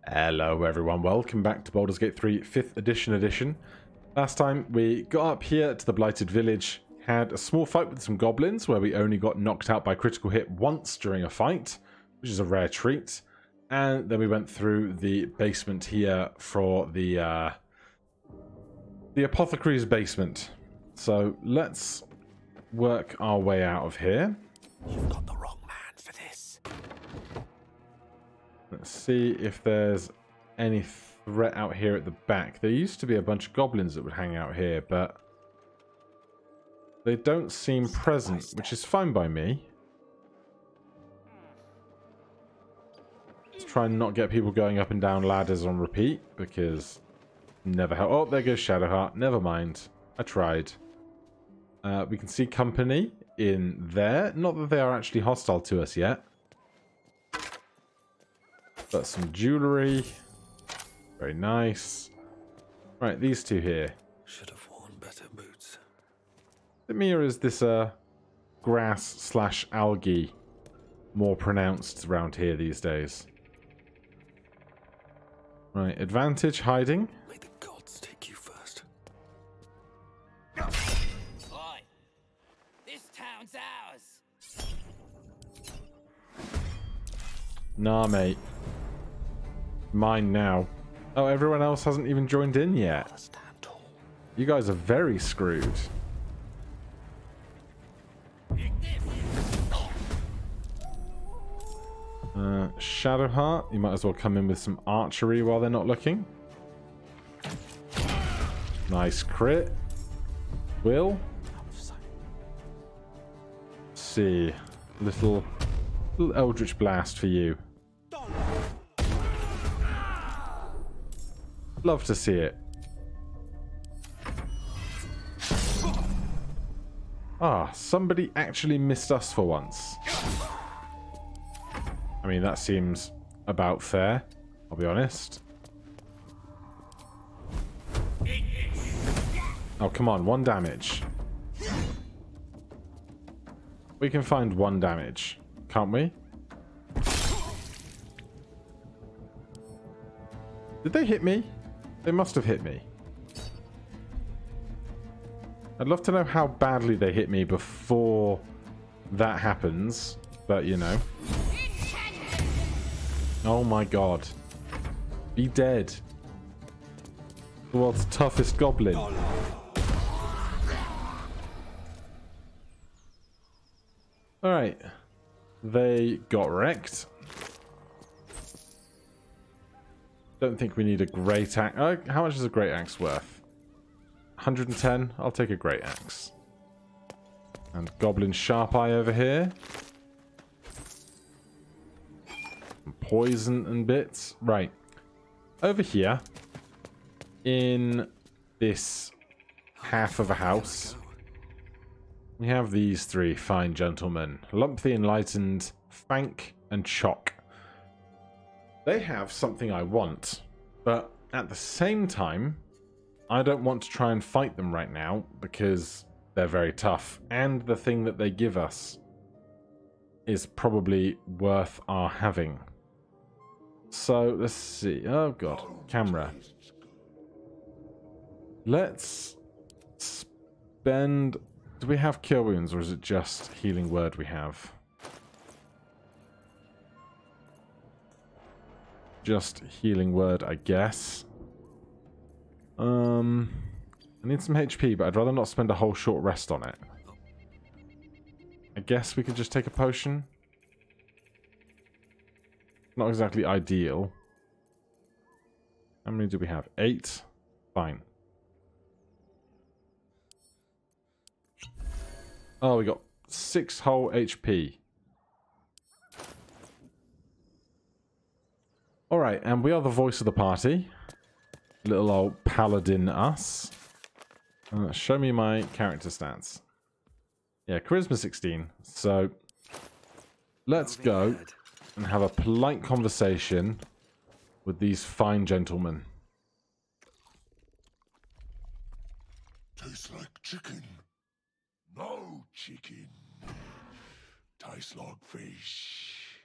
Hello everyone, welcome back to Baldur's Gate 3 5th edition. Last time we got up here to the Blighted Village, had a small fight with some goblins where we only got knocked out by critical hit once during a fight, which is a rare treat. And then we went through the basement here for the apothecary's basement. So let's work our way out of here. You've got the wrong man for this. Let's see if there's any threat out here at the back. There used to be a bunch of goblins that would hang out here, but they don't seem present, which is fine by me. Let's try and not get people going up and down ladders on repeat, because never help. Oh, there goes Shadowheart. Never mind. I tried. We can see company in there. Not that they are actually hostile to us yet. Got some jewellery. Very nice. Right, these two here. Should have worn better boots. Is it me or is this grass / algae more pronounced around here these days? Right, advantage hiding. May the gods take you first. Oi! This town's ours. Nah, mate. Mine now. Oh, everyone else hasn't even joined in yet. Stand tall. You guys are very screwed. Shadowheart, you might as well come in with some archery while they're not looking. Nice crit. Will. Let's see. Little Eldritch Blast for you. Love to see it. Ah, somebody actually missed us for once. I mean, that seems about fair, I'll be honest. Oh, come on, 1 damage. We can find 1 damage, can't we? Did they hit me? They must have hit me. I'd love to know how badly they hit me before that happens, but you know. Oh my god. Be dead. The world's toughest goblin. Alright. They got wrecked. Don't think we need a great axe. How much is a great axe worth? 110? I'll take a great axe. And goblin sharp eye over here. Poison and bits. Right. Over here, in this half of a house, we have these 3 fine gentlemen. Lump the Enlightened, Fank, and Chock. They have something I want, but at the same time, I don't want to try and fight them right now because they're very tough, and the thing that they give us is probably worth our having. So, let's see. Oh, God. Camera. Let's spend... Do we have Cure Wounds, or is it just Healing Word we have? Just Healing Word, I guess. I need some HP, but I'd rather not spend a whole short rest on it. I guess we could just take a potion. Not exactly ideal. How many do we have? 8? Fine. Oh, we got 6 whole HP. Alright, and we are the voice of the party. Little old paladin us. Show me my character stats. Yeah, charisma 16. So, let's go and have a polite conversation with these fine gentlemen. Tastes like chicken. No chicken. Tastes like fish.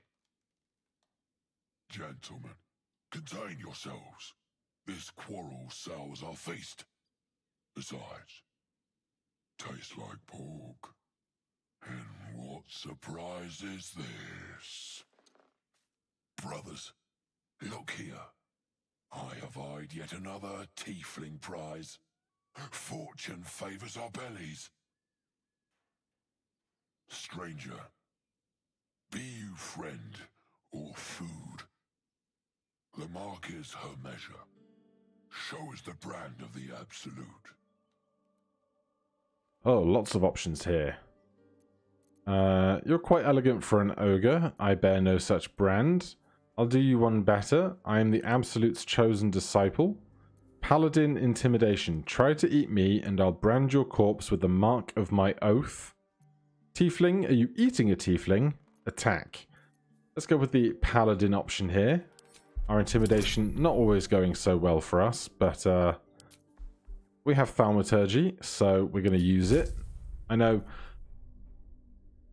Gentlemen, Contain yourselves. This quarrel sours our feast. Besides, tastes like pork. And what surprise is this? Brothers, look here. I have eyed yet another tiefling prize. Fortune favors our bellies. Stranger, be you friend or food, the mark is her measure. Show us the brand of the absolute. Oh, lots of options here. You're quite elegant for an ogre. I bear no such brand. I'll do you one better. I am the Absolute's chosen disciple. Paladin Intimidation. Try to eat me, and I'll brand your corpse with the mark of my oath. Tiefling, are you eating a tiefling? Attack. Let's go with the Paladin option here. Our Intimidation not always going so well for us, but we have Thaumaturgy, so we're going to use it. I know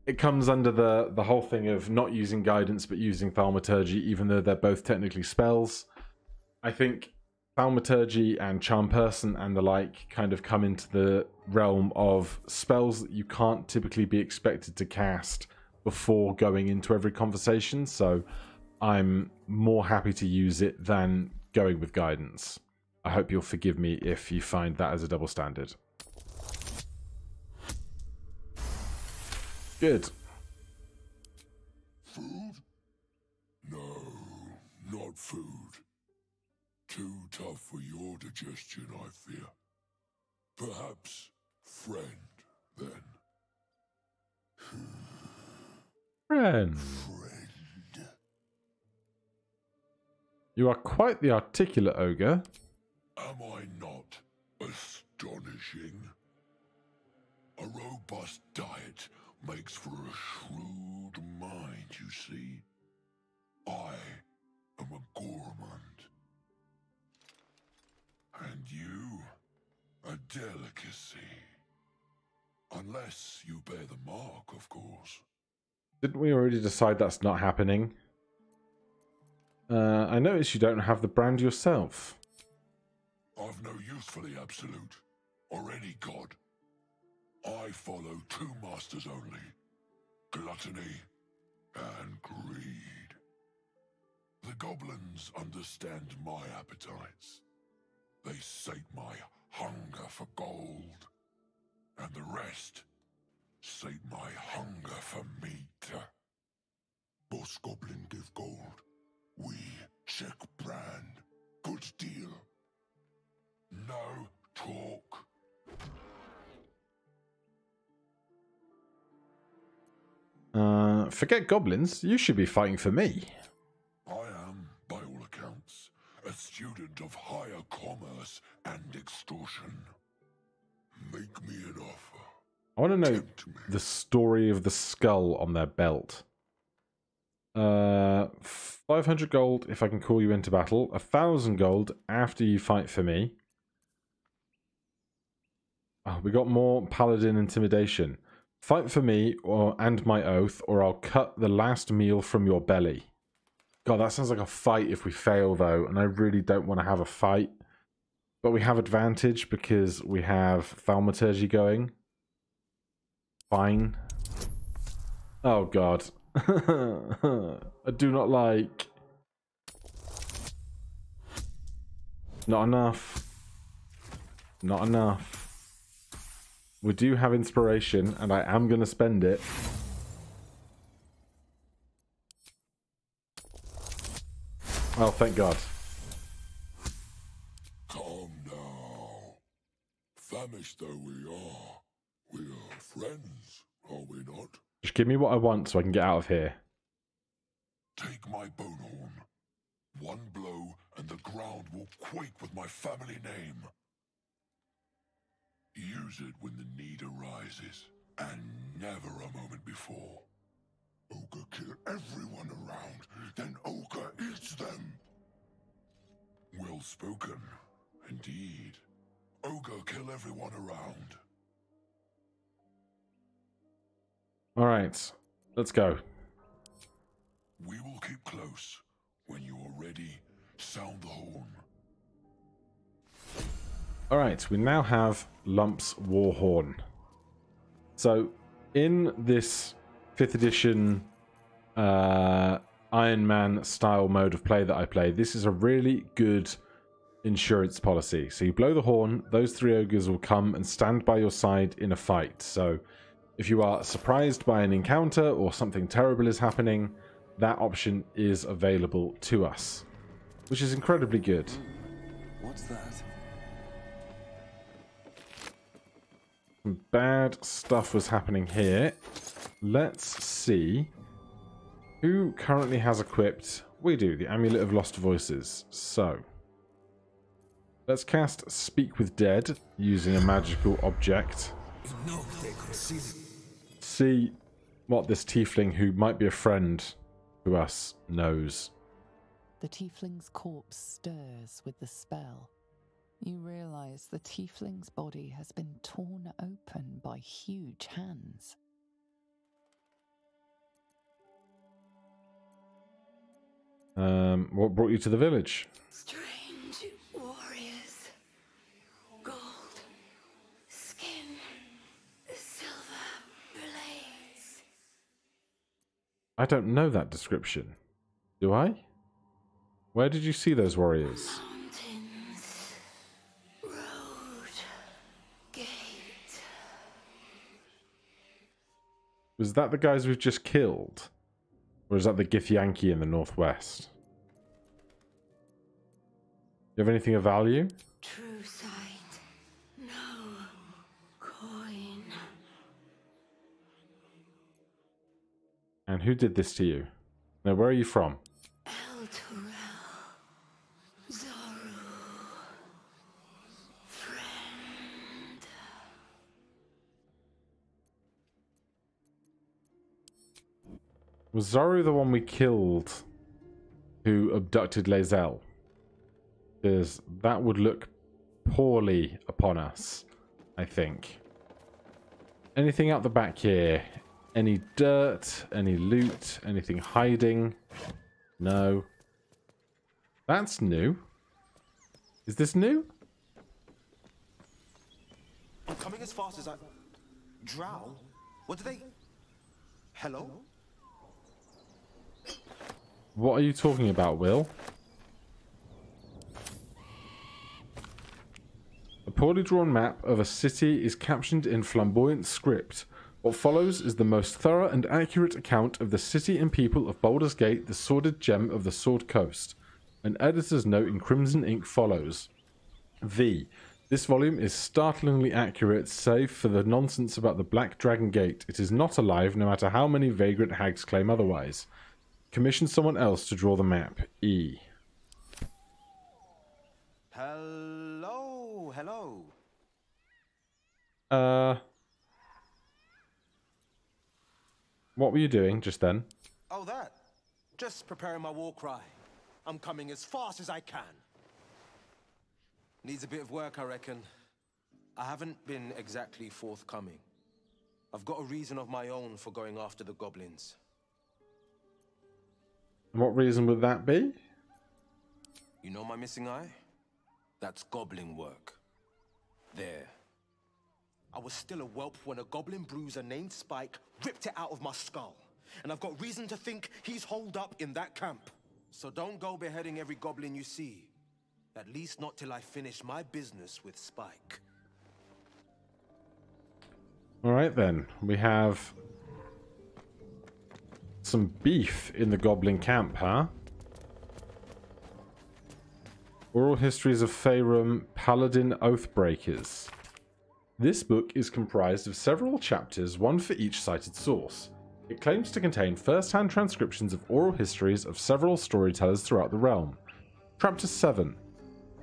it comes under the whole thing of not using Guidance but using Thaumaturgy, even though they're both technically spells. I think Thaumaturgy and Charm Person and the like kind of come into the realm of spells that you can't typically be expected to cast before going into every conversation, so I'm more happy to use it than going with Guidance. I hope you'll forgive me if you find that as a double standard. Good. Food? No, not food. Too tough for your digestion, I fear. Perhaps friend, then. Friend. Friend. You are quite the articulate ogre. Am I not astonishing? A robust diet makes for a shrewd mind, you see. I am a gourmand. And you, a delicacy. Unless you bear the mark, of course. Didn't we already decide that's not happening? I notice you don't have the brand yourself. I've no use for the absolute, or any god. I follow two masters only, gluttony and greed. The goblins understand my appetites. They sate my hunger for gold, and the rest sate my hunger for meat. Boss goblin give gold, we check brand. Good deal. No talk. Forget goblins. You should be fighting for me. I am, by all accounts, a student of higher commerce and extortion. Make me an offer. I want to know Tempt me. the story of the skull on their belt. 500 gold if I can call you into battle. 1,000 gold after you fight for me. Oh, we got more Paladin Intimidation. Fight for me and my oath, or I'll cut the last meal from your belly. God, that sounds like a fight if we fail, though, and I really don't want to have a fight. But we have advantage because we have Thaumaturgy going. Fine. Oh, God. I do not like. Not enough. Not enough. We do have inspiration, and I am going to spend it. Oh, thank God. Calm now. Famished though we are friends, are we not? Just give me what I want so I can get out of here. Take my bone horn. One blow, and the ground will quake with my family name. Use it when the need arises, and never a moment before. Ogre kill everyone around, then Ogre eats them. Well spoken, indeed. Ogre kill everyone around. Alright, let's go. We will keep close. When you are ready, Sound the horn. Alright, we now have Lump's War Horn. So, in this 5th edition Ironman style mode of play that I play, this is a really good insurance policy. So you blow the horn, those 3 ogres will come and stand by your side in a fight. So if you are surprised by an encounter or something terrible is happening, that option is available to us, which is incredibly good. What's that? Some bad stuff was happening here. Let's see who currently has equipped. We do, the Amulet of Lost Voices. So let's cast Speak with Dead using a magical object. No, they could see. See what this tiefling, who might be a friend to us, knows. The tiefling's corpse stirs with the spell. You realize the tiefling's body has been torn open by huge hands. What brought you to the village? Strange warriors. Gold. Skin. Silver blades. I don't know that description. Do I? Where did you see those warriors? Mountains. Road. Gate. Was that the guys we've just killed? Or is that the Githyanki in the northwest? Do you have anything of value? True sight. No coin. And who did this to you? Now, where are you from? El Turel. Zoru. Friend. Was Zoru the one we killed who abducted Lae'zel? Because that would look poorly upon us, I think. Anything out the back here? Any dirt? Any loot? Anything hiding? No. That's new. Is this new? I'm coming as fast as I... Drow? What do they... Hello? What are you talking about, Will? A poorly drawn map of a city is captioned in flamboyant script. What follows is the most thorough and accurate account of the city and people of Baldur's Gate, the sordid gem of the Sword Coast. An editor's note in crimson ink follows. This volume is startlingly accurate, save for the nonsense about the Black Dragon Gate. It is not alive, no matter how many vagrant hags claim otherwise. Commission someone else to draw the map. E. Hello? Hello? What were you doing just then? Oh, that. Just preparing my war cry. I'm coming as fast as I can. Needs a bit of work, I reckon. I haven't been exactly forthcoming. I've got a reason of my own for going after the goblins. What reason would that be? You know my missing eye? That's goblin work. There. I was still a whelp when a goblin bruiser named Spike ripped it out of my skull. And I've got reason to think he's holed up in that camp. So don't go beheading every goblin you see. At least not till I finish my business with Spike. Alright then, we have some beef in the goblin camp, huh? Oral Histories of Faerun Paladin Oathbreakers. This book is comprised of several chapters, one for each cited source. It claims to contain first-hand transcriptions of oral histories of several storytellers throughout the realm. Chapter 7.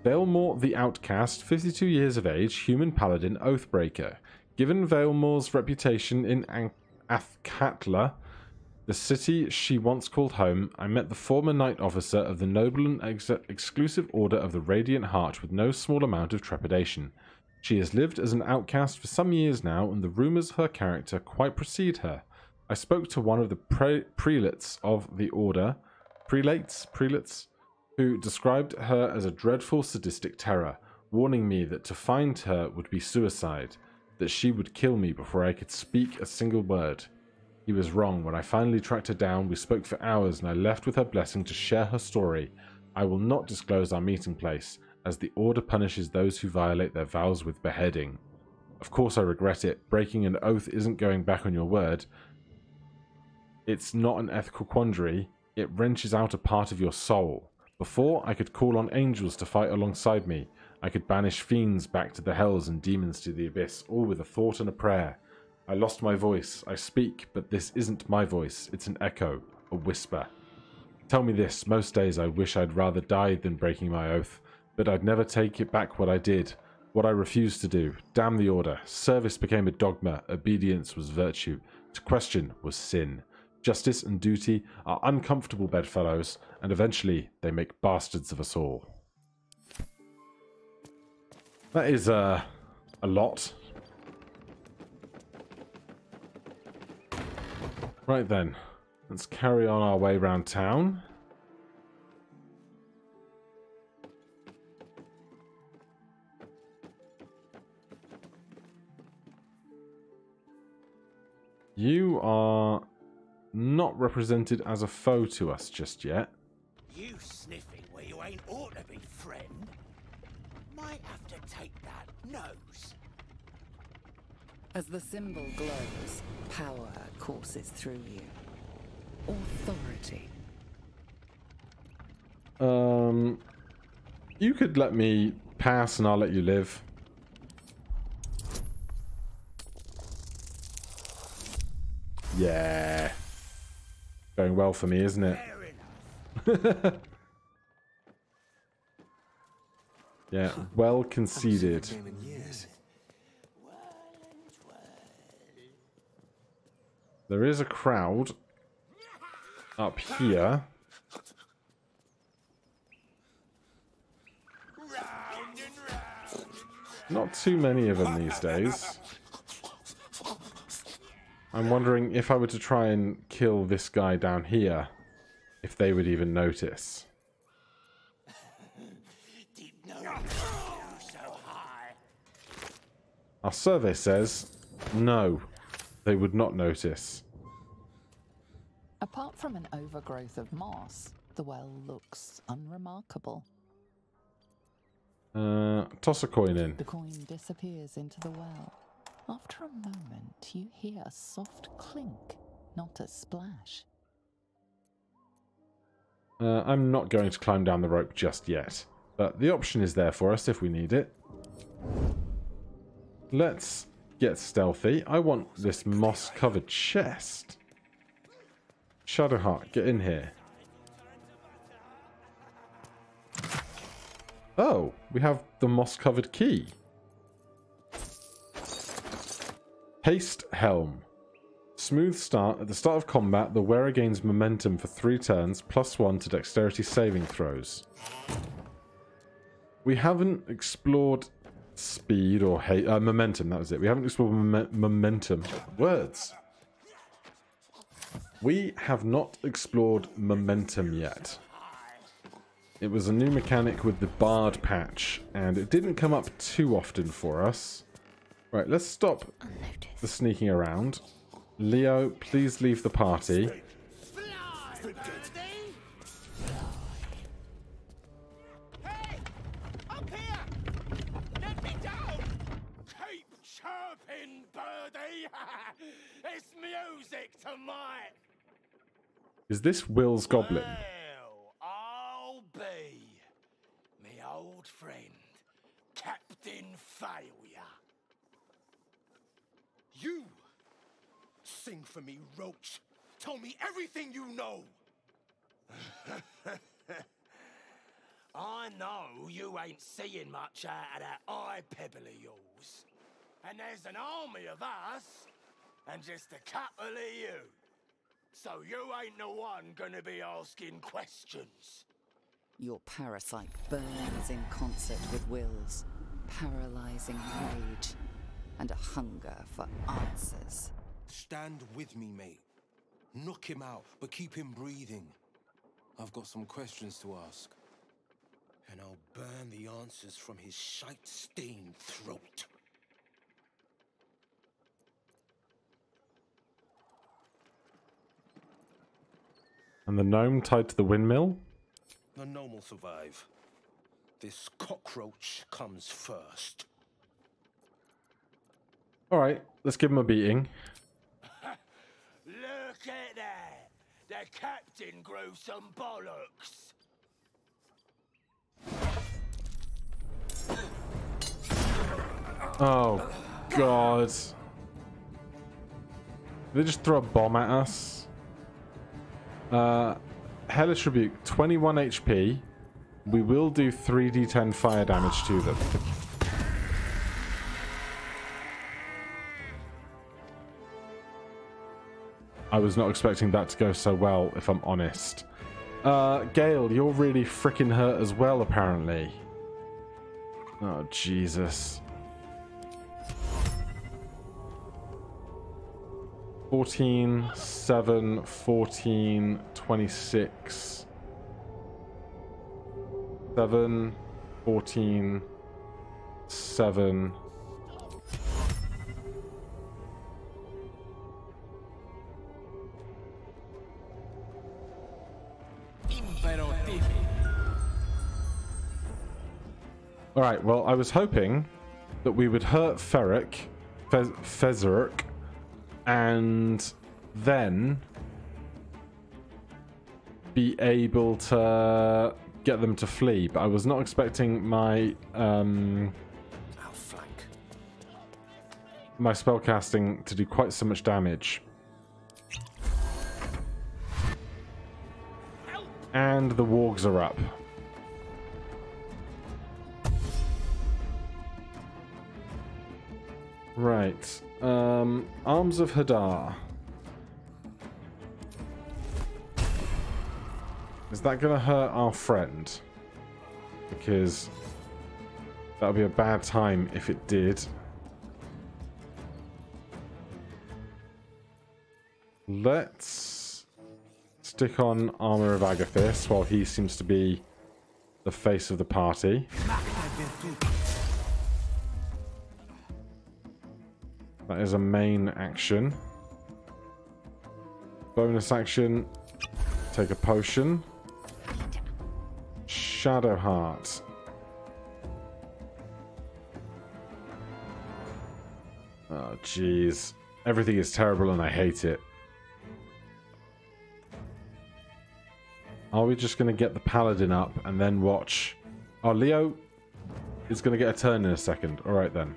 Valemore the Outcast, 52 years of age, human paladin Oathbreaker. Given Valemore's reputation in Athkatla, the city she once called home, I met the former knight officer of the noble and exclusive Order of the Radiant Heart with no small amount of trepidation. She has lived as an outcast for some years now, and the rumours of her character quite precede her. I spoke to one of the prelates of the Order, who described her as a dreadful sadistic terror, warning me that to find her would be suicide, that she would kill me before I could speak a single word. He was wrong. When I finally tracked her down, we spoke for hours and I left with her blessing to share her story. I will not disclose our meeting place, as the order punishes those who violate their vows with beheading. Of course I regret it. Breaking an oath isn't going back on your word. It's not an ethical quandary. It wrenches out a part of your soul. Before, I could call on angels to fight alongside me. I could banish fiends back to the hells and demons to the abyss, all with a thought and a prayer. I lost my voice. I speak, but this isn't my voice. It's an echo, a whisper. Tell me this, most days I wish I'd rather die than breaking my oath, but I'd never take it back what I did, what I refused to do. Damn the order. Service became a dogma. Obedience was virtue. To question was sin. Justice and duty are uncomfortable bedfellows, and eventually they make bastards of us all. That is a lot. Right then, let's carry on our way around town. You are not represented as a foe to us just yet. You sniffing where you ain't ought to be, friend. Might have to take that nose. As the symbol glows, power courses through you. Authority. You could let me pass and I'll let you live. Yeah. Going well for me, isn't it? Yeah, well conceded. There is a crowd up here. Not too many of them these days. I'm wondering if I were to try and kill this guy down here, if they would even notice. Our survey says, no, they would not notice. Apart from an overgrowth of moss, the well looks unremarkable. Toss a coin in. The coin disappears into the well. After a moment, you hear a soft clink, not a splash. I'm not going to climb down the rope just yet, but the option is there for us if we need it. Let's get stealthy. I want this moss-covered chest. Shadowheart, get in here. Oh, we have the moss-covered key. Haste Helm. Smooth start. At the start of combat, the wearer gains momentum for 3 turns, +1 to dexterity saving throws. We haven't explored speed or momentum, that was it. We haven't explored momentum. Words. We have not explored momentum yet. It was a new mechanic with the Bard patch, and it didn't come up too often for us. Right, let's stop the sneaking around. Leo, please leave the party. Hey! Up here! Let me down! Keep chirping, birdie! It's music to might! Is this Will's goblin? Well, I'll be me old friend, Captain Failure. You sing for me, Roach. Tell me everything you know. I know you ain't seeing much out of that eye pebble of yours. And there's an army of us, and just a couple of you. So you ain't the one gonna be asking questions. Your parasite burns in concert with Will's, paralyzing rage and a hunger for answers. Stand with me, mate. Knock him out, but keep him breathing. I've got some questions to ask. man the answers from his shite-stained throat. And the gnome tied to the windmill? The gnome will survive. This cockroach comes first. Alright, let's give him a beating. Look at that! The captain grew some bollocks! Oh, God. They just throw a bomb at us. Hellish Rebuke, 21 HP. We will do 3d10 fire damage to them. I was not expecting that to go so well, if I'm honest. Gale, you're really freaking hurt as well, apparently. Oh, Jesus. 14, 7, 14, 26. 7, 14, 7. Alright, well, I was hoping that we would hurt Fezeric, and then be able to get them to flee, but I was not expecting my my spellcasting to do quite so much damage. And the wargs are up. Right. Arms of Hadar. Is that going to hurt our friend? Because that would be a bad time if it did. Let's stick on Armor of Agathis while he seems to be the face of the party. That is a main action. Bonus action, take a potion. Shadow Heart. Oh, jeez. Everything is terrible and I hate it. Are we just going to get the Paladin up and then watch? Oh, Leo is going to get a turn in a second. Alright then.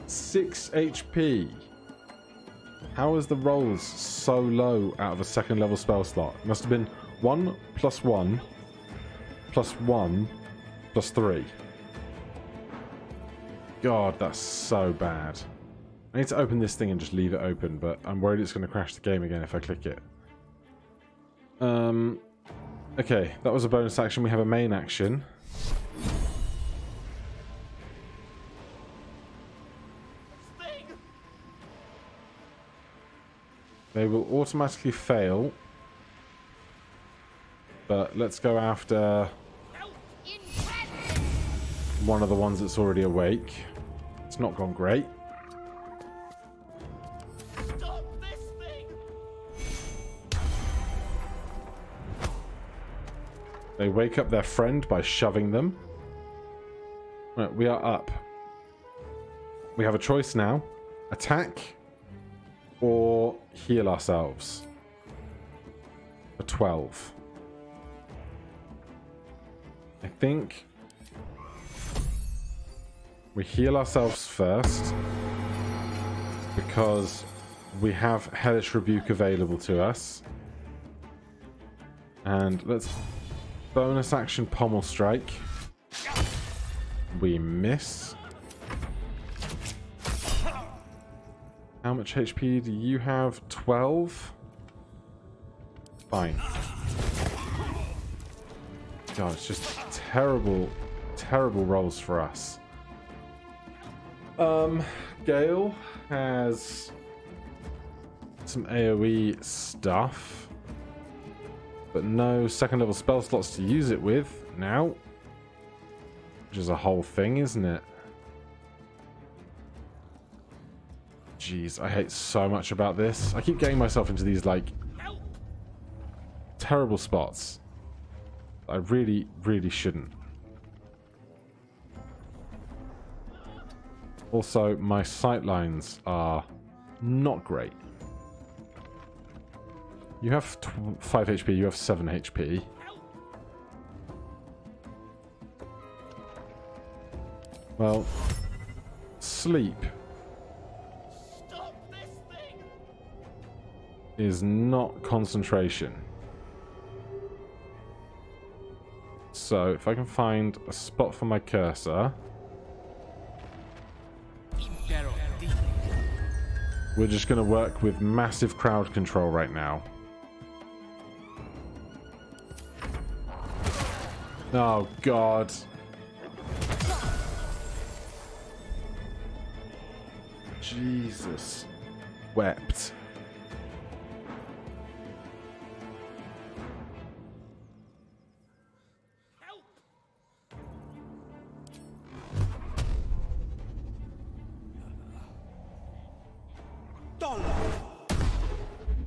6 HP. How is the rolls so low out of a second level spell slot? It must have been 1 + 1 + 1 + 3. God, that's so bad. I need to open this thing and just leave it open, but I'm worried it's going to crash the game again if I click it. Okay, that was a bonus action. We have a main action. They will automatically fail. But let's go after one of the ones that's already awake. It's not gone great. They wake up their friend by shoving them. Right, we are up. We have a choice now. Attack or heal ourselves. For 12. I think we heal ourselves first because we have Hellish Rebuke available to us. And let's bonus action Pommel Strike. We miss. How much HP do you have? 12? Fine. God, it's just terrible, terrible rolls for us. Gale has some AoE stuff. But no second level spell slots to use it with now. Which is a whole thing, isn't it? Jeez, I hate so much about this. I keep getting myself into these, like, terrible spots. I really, really shouldn't. Also, my sight lines are not great. You have 5 HP, you have 7 HP. Well, sleep is not concentration. So, if I can find a spot for my cursor, we're just going to work with massive crowd control right now. Oh, God. Jesus. Wept.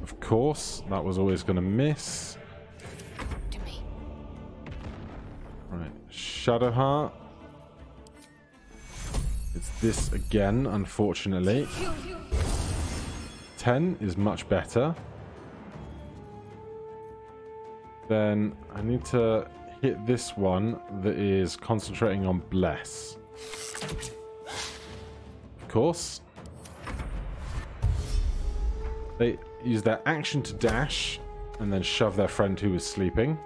Of course, that was always going to miss. Right, Shadowheart. It's this again, unfortunately. 10 is much better. Then I need to hit this one that is concentrating on Bless. Of course. They use their action to dash and then shove their friend who is sleeping.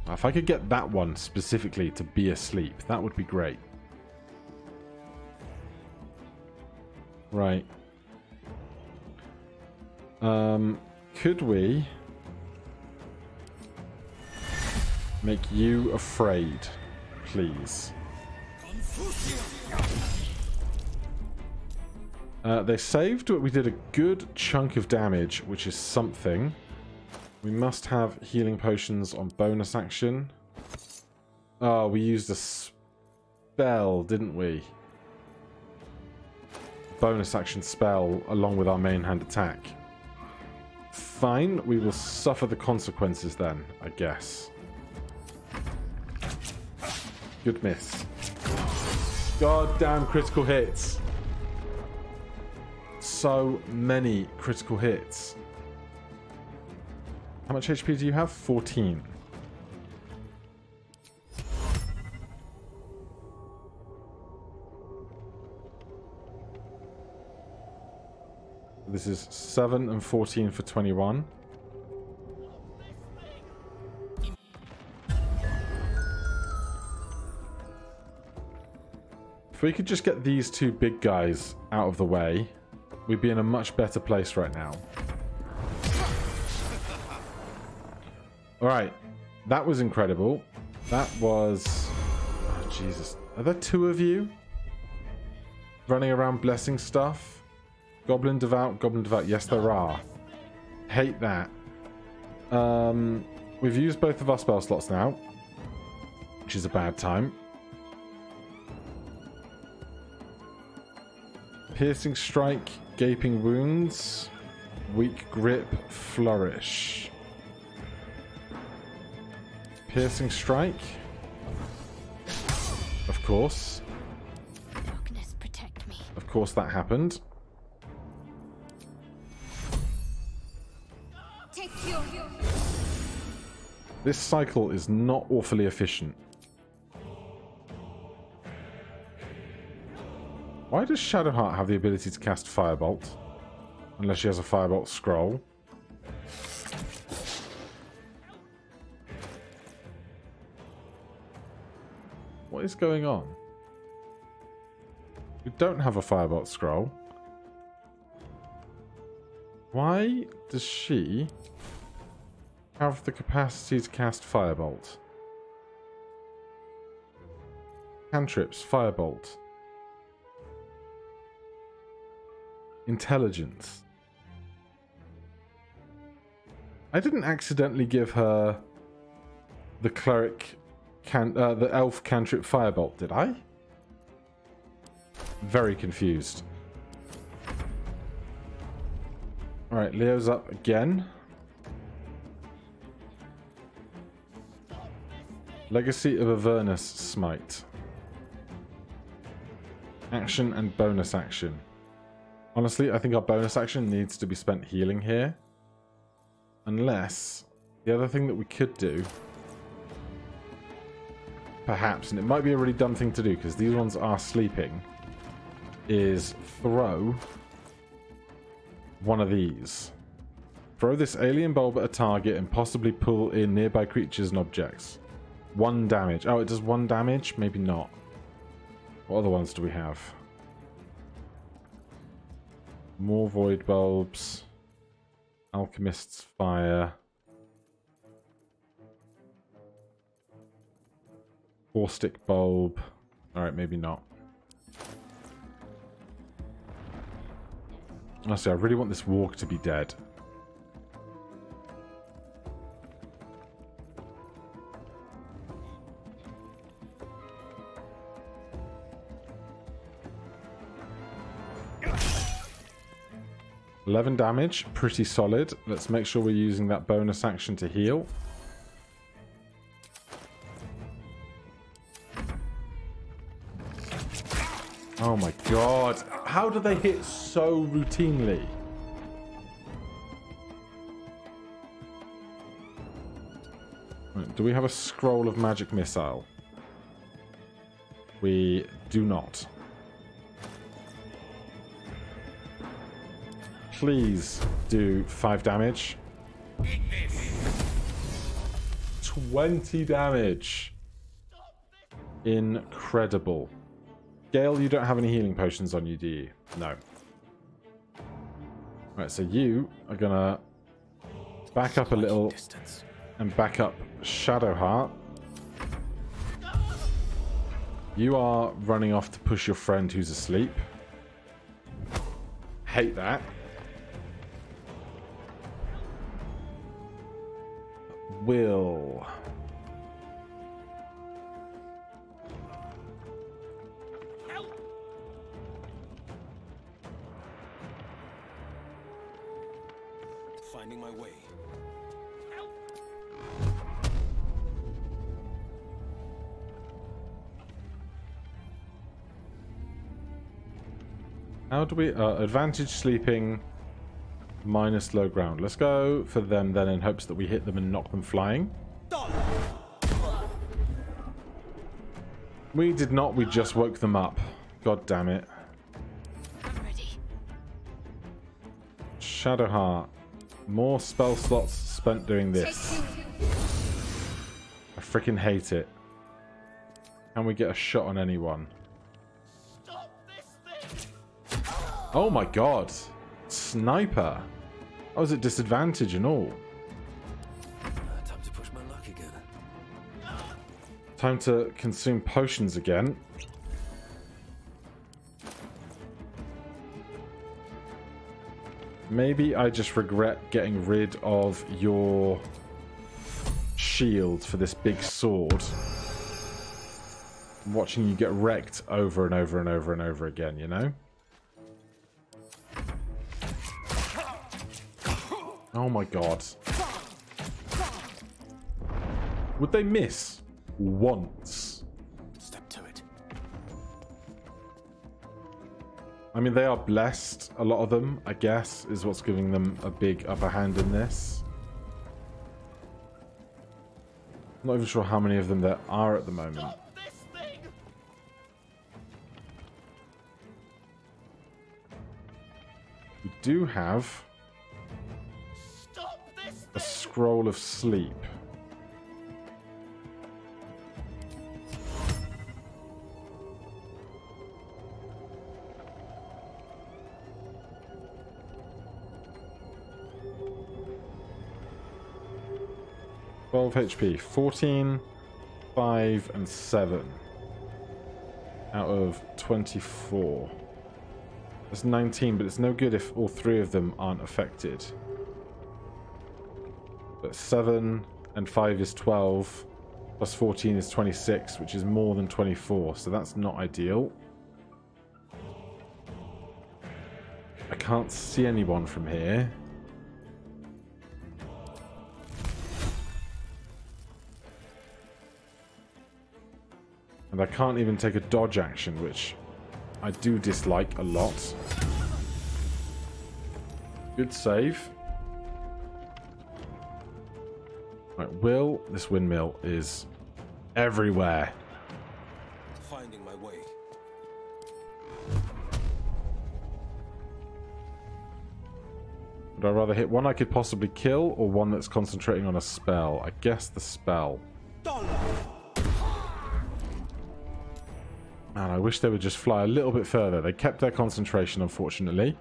If I could get that one specifically to be asleep, that would be great. Right. Could we make you afraid, please? They saved, but we did a good chunk of damage, which is something. We must have healing potions on bonus action. Oh, we used a spell, didn't we? Bonus action spell along with our main hand attack. Fine, we will suffer the consequences then, I guess. Good miss. God damn critical hits. So many critical hits. How much HP do you have? 14. This is 7 and 14 for 21. If we could just get these two big guys out of the way, we'd be in a much better place right now. Alright, that was incredible. That was... Oh, Jesus. Are there two of you? Running around blessing stuff? Goblin Devout, Goblin Devout. Yes, there are. Hate that. We've used both of our spell slots now, which is a bad time. Piercing Strike, Gaping Wounds, Weak Grip, Flourish. Piercing Strike. Of course. Darkness, protect me. Of course that happened. Take you. This cycle is not awfully efficient. Why does Shadowheart have the ability to cast Firebolt? Unless she has a Firebolt scroll. What is going on? We don't have a Firebolt scroll. Why does she have the capacity to cast Firebolt? Cantrips, Firebolt. Intelligence. I didn't accidentally give her the cleric the elf cantrip firebolt, did I? Very confused. Alright, Leo's up again. Legacy of Avernus smite. Action and bonus action. Honestly, I think our bonus action needs to be spent healing here. Unless the other thing that we could do, perhaps, and it might be a really dumb thing to do because these ones are sleeping, is throw one of these. Throw this alien bulb at a target and possibly pull in nearby creatures and objects. 1 damage. Oh, it does 1 damage? Maybe not. What other ones do we have? More void bulbs. Alchemist's fire. Four-stick bulb. Alright, maybe not. Honestly, I really want this walk to be dead. $11 damage, pretty solid. Let's make sure we're using that bonus action to heal. Oh my god. How do they hit so routinely? Right, do we have a scroll of magic missile? We do not. Please do 5 damage. 20 damage. Incredible. Gale, you don't have any healing potions on you, do you? No. Right, so you are gonna back up a little and back up Shadowheart. You are running off to push your friend who's asleep. Hate that. Will. Finding my way. How do we... advantage sleeping, minus low ground. Let's go for them then in hopes that we hit them and knock them flying. We did not, we just woke them up. God damn it. I'm ready. Shadowheart. More spell slots spent doing this. I freaking hate it. Can we get a shot on anyone? Oh my god. Sniper. I was at disadvantage and all. Time to push my luck again. Time to consume potions again. Maybe I just regret getting rid of your shield for this big sword. I'm watching you get wrecked over and over and over and over again, you know? Oh my god. Would they miss once? Step to it. I mean, they are blessed, a lot of them, I guess, is what's giving them a big upper hand in this. I'm not even sure how many of them there are at the moment. We do have a scroll of sleep. HP, 14, 5, and 7 out of 24. That's 19, but it's no good if all 3 of them aren't affected. But 7 and 5 is 12, plus 14 is 26, which is more than 24, so that's not ideal. I can't see anyone from here. And I can't even take a dodge action, which I do dislike a lot. Good save. Right, Will, this windmill is everywhere. Finding my way. Would I rather hit one I could possibly kill or one that's concentrating on a spell? I guess the spell. Man, I wish they would just fly a little bit further. They kept their concentration, unfortunately.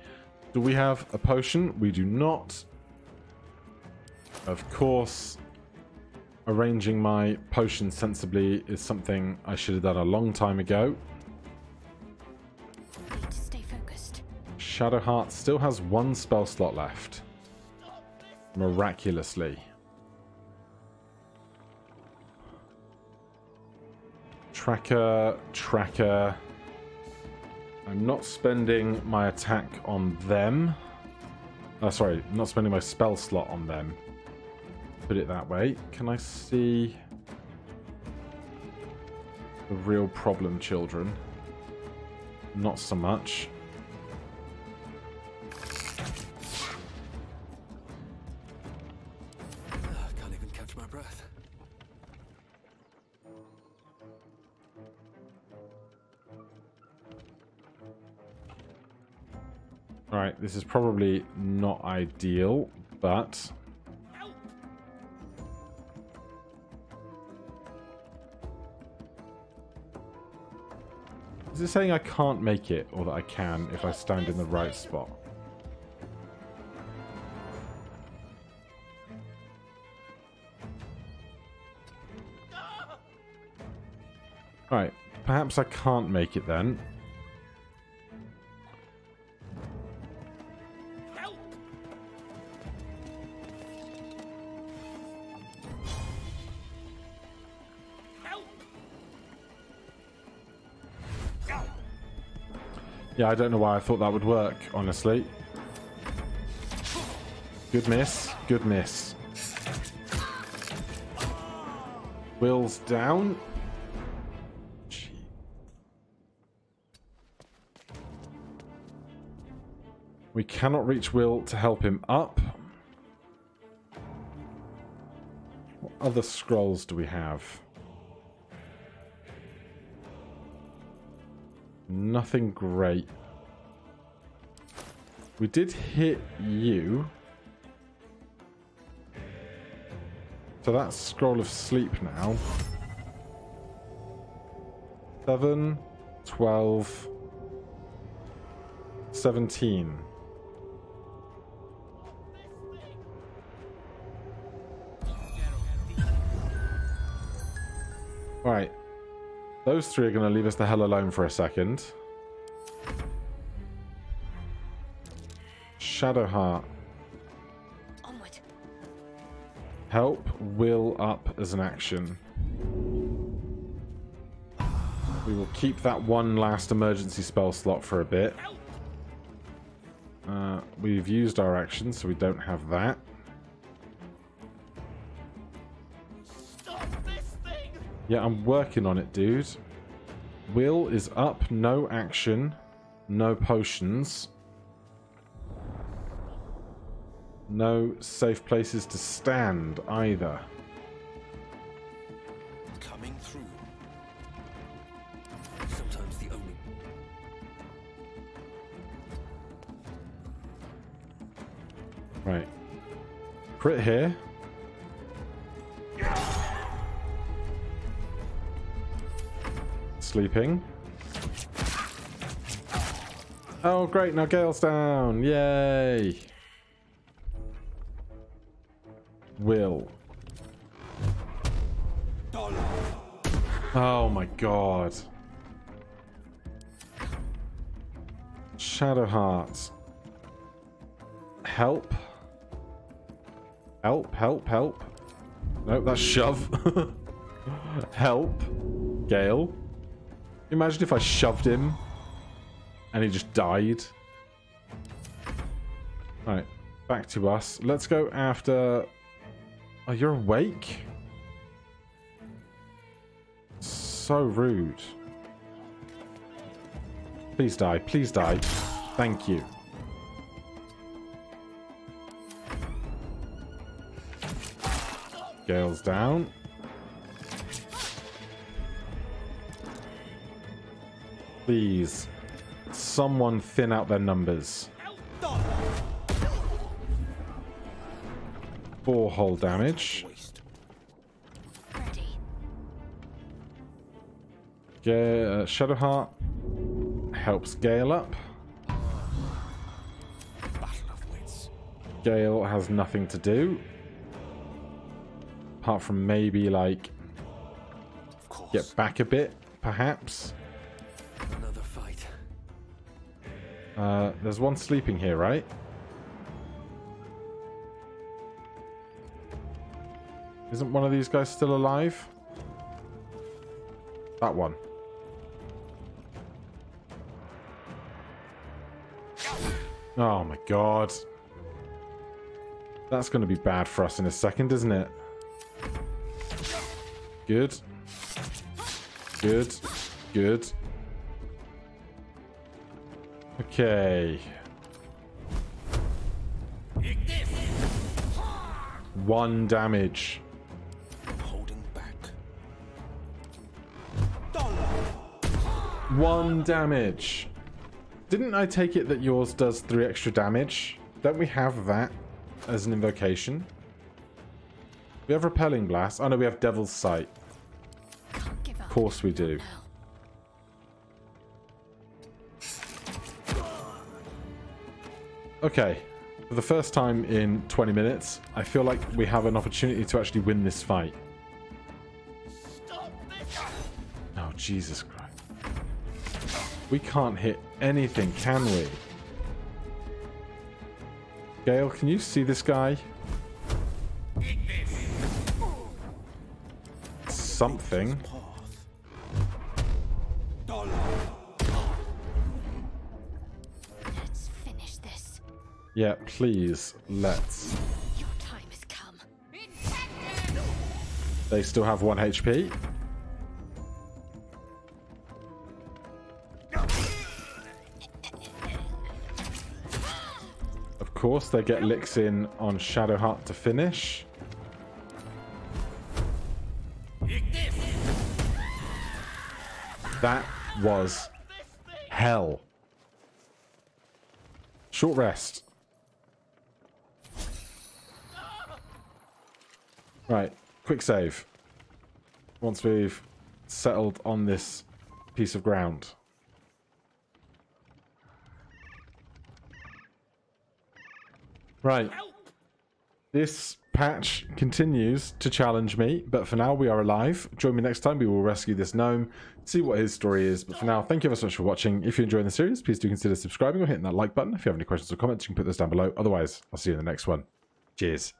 Do we have a potion? We do not. Of course, arranging my potion sensibly is something I should have done a long time ago. Need to stay focused. Shadowheart still has 1 spell slot left. Miraculously. Tracker. I'm not spending my attack on them. Sorry, not spending my spell slot on them. Put it that way. Can I see the real problem, children? Not so much. I can't even catch my breath. Alright, this is probably not ideal, but... Is it saying I can't make it, or that I can if I stand in the right spot? Alright, perhaps I can't make it then. Yeah, I don't know why I thought that would work, honestly. Good miss. Good miss. Will's down. Gee. We cannot reach Will to help him up. What other scrolls do we have? Nothing great. We did hit you. So that's Scroll of Sleep now. 7, 12, 17. Right. Those 3 are going to leave us the hell alone for a second. Shadowheart. Onward. Help Will up as an action. We will keep that one last emergency spell slot for a bit. We've used our action, so we don't have that. Yeah, I'm working on it, dude. Will is up, no action, no potions. No safe places to stand either. Coming through. Sometimes the only... Right. Crit here. Sleeping. Oh, great. Now Gale's down. Yay. Will. Oh my god. Shadowheart. Help. Help, help, help. Nope, that's shove. Help. Gale. Imagine if I shoved him and he just died. Right, back to us. Let's go after... Oh, you're awake? So rude. Please die, please die. Thank you. Gale's down. Please, someone thin out their numbers. 4 hull damage. Shadowheart helps Gale up. Gale has nothing to do. Apart from maybe, like, get back a bit, perhaps. Another fight. There's one sleeping here, right? Isn't one of these guys still alive? That one. Oh my god. That's going to be bad for us in a second, isn't it? Good. Good. Good. Okay. 1 damage. Holding back. 1 damage. Didn't I take it that yours does 3 extra damage? Don't we have that as an invocation? We have Repelling Blast. Oh no, we have Devil's Sight. Of course we do. Okay. For the first time in 20 minutes, I feel like we have an opportunity to actually win this fight. Oh, Jesus Christ. We can't hit anything, can we? Gale, can you see this guy? Something. Let's finish this. Yeah, please, let's. Your time has come. They still have 1 HP. Of course, they get licks in on Shadowheart to finish. That was hell. Short rest. Right, quick save. Once we've settled on this piece of ground. Right. This patch continues to challenge me, but for now we are alive. Join me next time. We will rescue this gnome, see what his story is. But for now, thank you ever so much for watching. If you're enjoying the series, please do consider subscribing or hitting that like button. If you have any questions or comments, you can put those down below. Otherwise, I'll see you in the next one. Cheers.